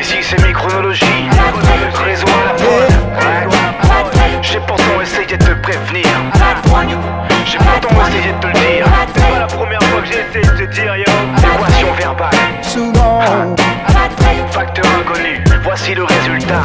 Ici c'est mes chronologies, réseau à la prod. J'ai pourtant essayé de te prévenir, j'ai pourtant essayé de te le dire. C'est pas la première fois que j'ai essayé de te dire yo. Équation verbale, Souvent facteur inconnu, voici le résultat.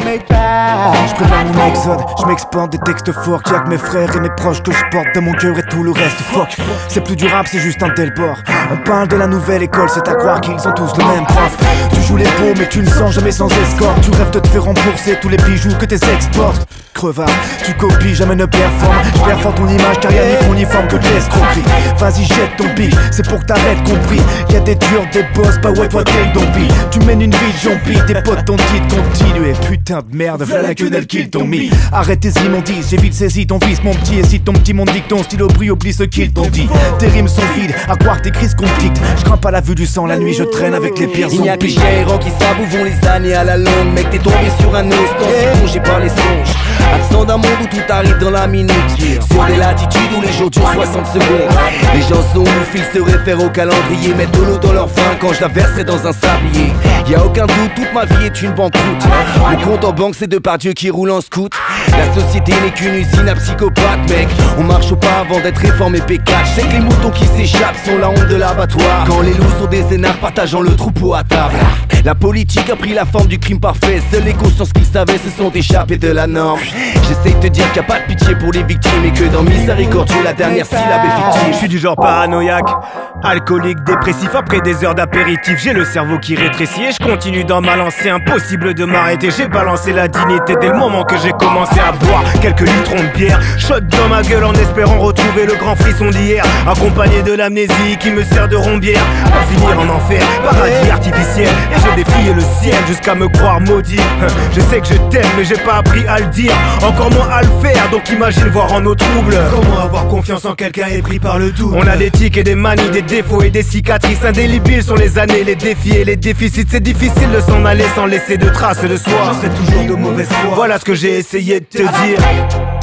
je prépare mon exode, je m'exporte des textes forts. Y'a que mes frères et mes proches que je porte de mon cœur et tout le reste. Fuck, c'est plus du rap, c'est juste un tel bord. On parle de la nouvelle école, c'est à croire qu'ils ont tous le même prof. Tu joues les beaux mais tu ne sens jamais sans escorte. Tu rêves de te faire rembourser tous les bijoux que tes exportes. Crevard, tu copies, jamais ne performe. Je performe ton image car y'a ni fond ni forme que de l'escroquerie. Vas-y jette ton bic, c'est pour que t'arrêtes compris. Y'a des durs, des boss, bah ouais toi t'es le dompi. Tu mènes une vie de zombie, tes potes t'ont dit de continuer. Putain de merde, voilà la quenelle qu'ils t'ont mis. Arrête tes immondices, j'ai vite saisi ton fils mon petit. Et si ton petit monde dit que ton stylo brille, oublie ce qu'ils t'ont dit. Tes rimes sont vides, à croire que t'écris ce qu'on te dicte. Je crains pas la vue du sang, la nuit je traîne avec les pires zombies. Il n'y a que les héros qui savent où vont les années à la longue. Mec t'es tombé sur un os, tant plongé par les songes. Absent d'un monde où tout arrive dans la minute. Sur des latitudes où les jours durent 60 secondes. Les gens sont où fils se réfèrent au calendrier. Mettent de l'eau dans leur vin quand je la verserai dans un sablier. Y'a aucun doute, toute ma vie est une banqueroute. Mon compte en banque c'est Depardieu qui roule en scout. La société n'est qu'une usine à psychopathes mec. On marche au pas avant d'être réformé P4. Je sais que les moutons qui s'échappent sont la honte de l'abattoir. Quand les loups sont des énards partageant le troupeau à table. La politique a pris la forme du crime parfait. Seuls les consciences qu'ils savaient se sont échappés de la norme. J'essaye de te dire qu'il n'y a pas de pitié pour les victimes. Et que dans Miséricordieux la dernière syllabe est fictive. Je suis du genre paranoïaque, alcoolique, dépressif. Après des heures d'apéritif, j'ai le cerveau qui rétrécit. Et je continue dans ma lancée, impossible de m'arrêter. J'ai balancé la dignité dès le moment que j'ai commencé à boire quelques litrons de bière. Shot dans ma gueule en espérant retrouver le grand frisson d'hier. Accompagné de l'amnésie qui me sert de rombière. Pour finir en enfer, paradis artificiel. Et j'ai défié le ciel jusqu'à me croire maudit. Je sais que je t'aime mais j'ai pas appris à le dire. Encore moins à le faire, donc imagine voir en nos troubles. Comment avoir confiance en quelqu'un épris par le doute? On a des tics et des manies, des défauts et des cicatrices indélébiles sur les années, les défis et les déficits. C'est difficile de s'en aller sans laisser de traces de soi. Je serai toujours de mauvaise foi. Voilà ce que j'ai essayé de te dire.